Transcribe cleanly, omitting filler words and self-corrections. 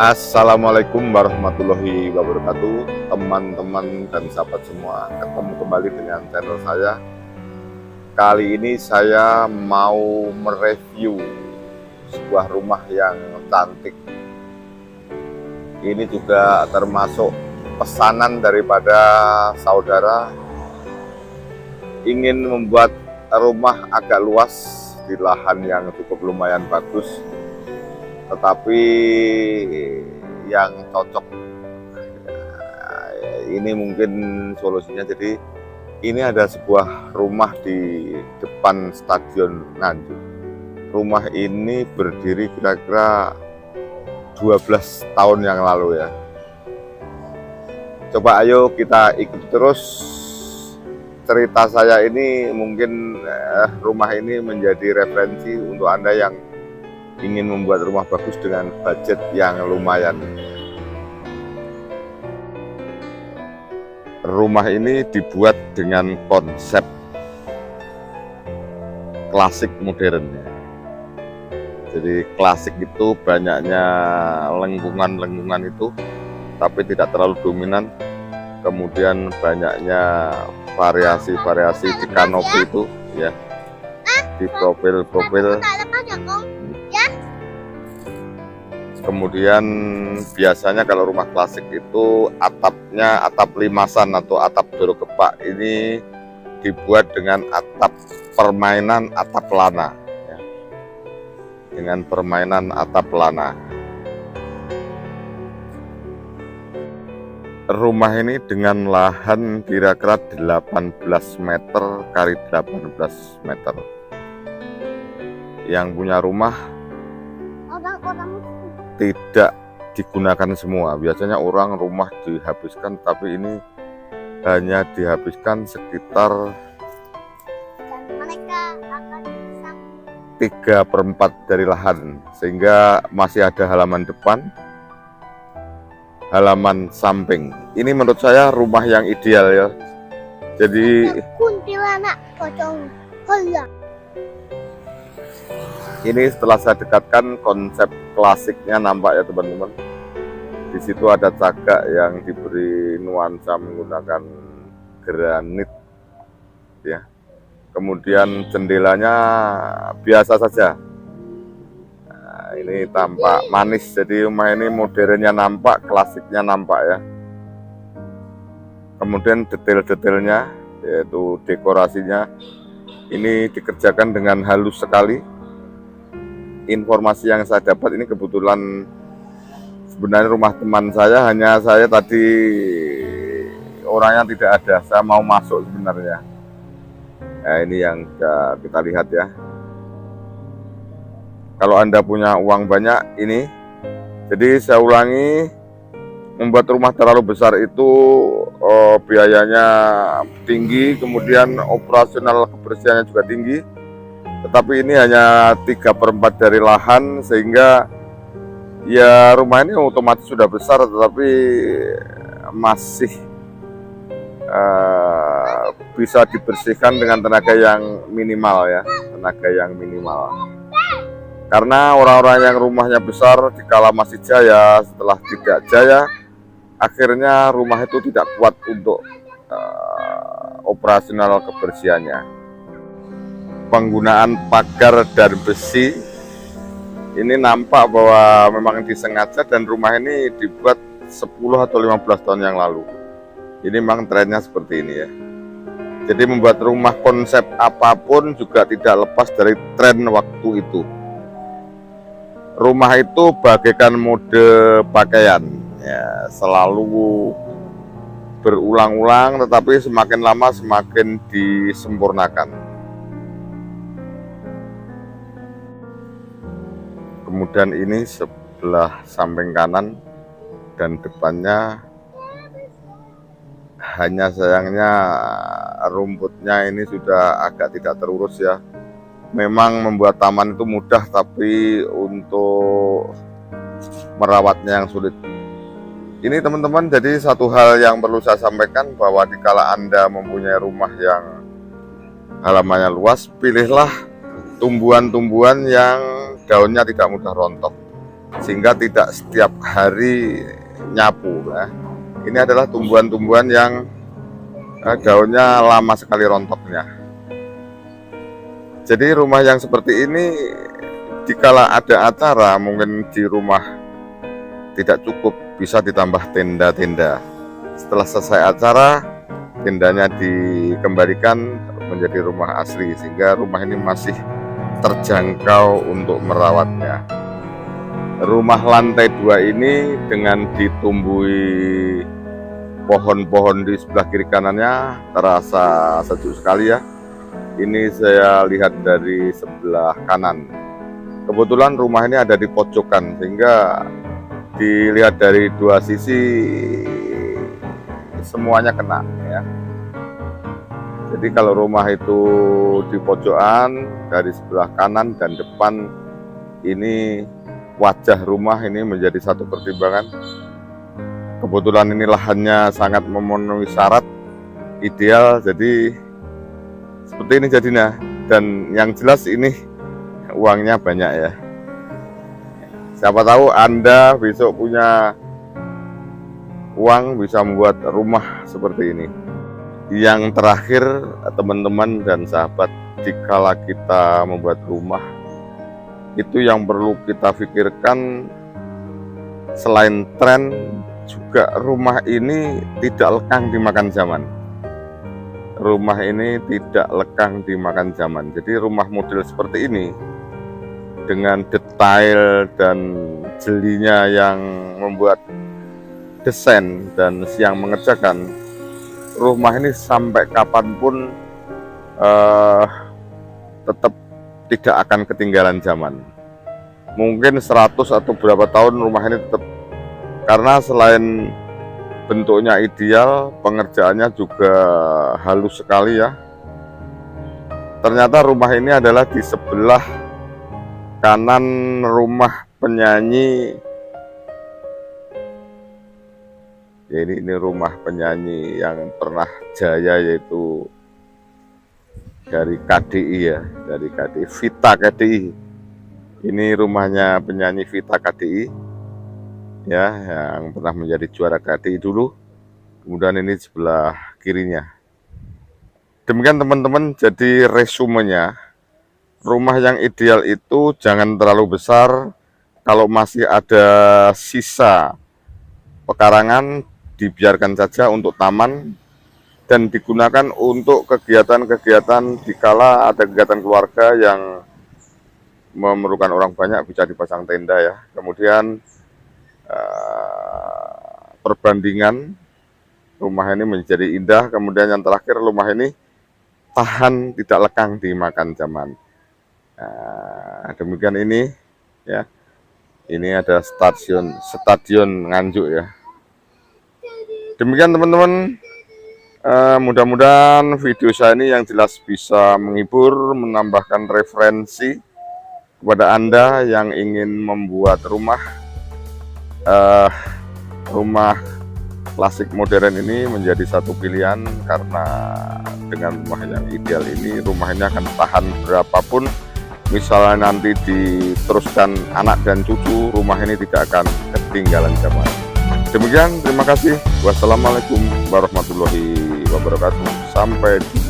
Assalamualaikum warahmatullahi wabarakatuh, teman-teman dan sahabat semua. Ketemu kembali dengan channel saya. Kali ini saya mau mereview sebuah rumah yang cantik. Ini juga termasuk pesanan daripada saudara ingin membuat rumah agak luas di lahan yang cukup lumayan bagus, tetapi yang cocok. Ini mungkin solusinya. Jadi ini ada sebuah rumah di depan Stadion Nganjuk. Rumah ini berdiri kira-kira 12 tahun yang lalu ya. Coba ayo kita ikuti terus cerita saya ini. Mungkin rumah ini menjadi referensi untuk Anda yang ingin membuat rumah bagus dengan budget yang lumayan. Rumah ini dibuat dengan konsep klasik modern. Jadi klasik itu banyaknya lengkungan-lengkungan itu, tapi tidak terlalu dominan. Kemudian banyaknya variasi-variasi di kanopi itu ya, di profil-profil. Kemudian biasanya kalau rumah klasik itu atapnya atap limasan atau atap dorogepak. Ini dibuat dengan atap permainan atap lana ya. Dengan permainan atap lana. Rumah ini dengan lahan kira-kira 18 meter kali 18 meter. Yang punya rumah tidak digunakan semua. Biasanya orang rumah dihabiskan, tapi ini hanya dihabiskan sekitar 3/4 dari lahan, sehingga masih ada halaman depan, halaman samping. Ini menurut saya rumah yang ideal ya. Jadi ini setelah saya dekatkan, konsep klasiknya nampak ya teman-teman. Di situ ada cagak yang diberi nuansa menggunakan granit ya. Kemudian jendelanya biasa saja. Nah, ini tampak manis. Jadi rumah ini modernnya nampak, klasiknya nampak ya. Kemudian detail-detailnya, yaitu dekorasinya, ini dikerjakan dengan halus sekali. Informasi yang saya dapat ini kebetulan sebenarnya rumah teman saya, hanya saya tadi orangnya tidak ada, saya mau masuk sebenarnya. Nah, ini yang kita lihat ya. Kalau Anda punya uang banyak ini, jadi saya ulangi, membuat rumah terlalu besar itu biayanya tinggi, kemudian operasional kebersihannya juga tinggi. Tetapi ini hanya 3/4 dari lahan, sehingga ya rumah ini otomatis sudah besar, tetapi masih bisa dibersihkan dengan tenaga yang minimal ya, tenaga yang minimal. Karena orang-orang yang rumahnya besar dikala masih jaya, setelah tidak jaya, akhirnya rumah itu tidak kuat untuk operasional kebersihannya. Penggunaan pagar dan besi ini nampak bahwa memang disengaja, dan rumah ini dibuat 10 atau 15 tahun yang lalu. Ini memang trennya seperti ini ya. Jadi membuat rumah konsep apapun juga tidak lepas dari tren waktu itu. Rumah itu bagaikan mode pakaian ya, selalu berulang-ulang, tetapi semakin lama semakin disempurnakan. Kemudian ini sebelah samping kanan dan depannya, hanya sayangnya rumputnya ini sudah agak tidak terurus ya. Memang membuat taman itu mudah, tapi untuk merawatnya yang sulit. Ini teman-teman, jadi satu hal yang perlu saya sampaikan, bahwa dikala Anda mempunyai rumah yang halamannya luas, pilihlah tumbuhan-tumbuhan yang daunnya tidak mudah rontok. sehingga tidak setiap hari nyapu ya. Ini adalah tumbuhan-tumbuhan yang daunnya lama sekali rontoknya. Jadi rumah yang seperti ini, dikala ada acara mungkin di rumah tidak cukup, bisa ditambah tenda-tenda. Setelah selesai acara, tendanya dikembalikan menjadi rumah asli, sehingga rumah ini masih terjangkau untuk merawatnya. Rumah lantai 2 ini dengan ditumbuhi pohon-pohon di sebelah kiri kanannya terasa sejuk sekali ya. Ini saya lihat dari sebelah kanan. Kebetulan rumah ini ada di pojokan, sehingga dilihat dari dua sisi semuanya kena ya. Jadi kalau rumah itu di pojokan, dari sebelah kanan dan depan, ini wajah rumah ini menjadi satu pertimbangan. Kebetulan ini lahannya sangat memenuhi syarat ideal, jadi seperti ini jadinya. Dan yang jelas ini uangnya banyak ya. Siapa tahu Anda besok punya uang bisa membuat rumah seperti ini. Yang terakhir, teman-teman dan sahabat, dikala kita membuat rumah, itu yang perlu kita pikirkan selain tren, juga rumah ini tidak lekang dimakan zaman. Rumah ini tidak lekang dimakan zaman. Jadi rumah model seperti ini dengan detail dan jelinya yang membuat desain dan siang mengerjakan, rumah ini sampai kapanpun tetap tidak akan ketinggalan zaman. Mungkin 100 atau berapa tahun rumah ini tetap, karena selain bentuknya ideal, pengerjaannya juga halus sekali ya. Ternyata rumah ini adalah di sebelah kanan rumah penyanyi. Ya, ini rumah penyanyi yang pernah jaya, yaitu dari KDI ya, dari KDI, Vita KDI. Ini rumahnya penyanyi Vita KDI ya, yang pernah menjadi juara KDI dulu. Kemudian ini sebelah kirinya. Demikian teman-teman, jadi resumenya, rumah yang ideal itu jangan terlalu besar. Kalau masih ada sisa pekarangan, dibiarkan saja untuk taman dan digunakan untuk kegiatan-kegiatan dikala ada kegiatan keluarga yang memerlukan orang banyak, bisa dipasang tenda ya. Kemudian perbandingan rumah ini menjadi indah. Kemudian yang terakhir, rumah ini tahan, tidak lekang dimakan zaman. Demikian ini ya. Ini ada stadion Nganjuk ya. Demikian teman-teman. Mudah-mudahan video saya ini yang jelas bisa menghibur, menambahkan referensi kepada Anda yang ingin membuat rumah klasik modern ini menjadi satu pilihan, karena dengan rumah yang ideal ini, rumah ini akan tahan berapapun. Misalnya nanti diteruskan anak dan cucu, rumah ini tidak akan ketinggalan zaman. Demikian, terima kasih. Wassalamualaikum warahmatullahi wabarakatuh. Sampai jumpa.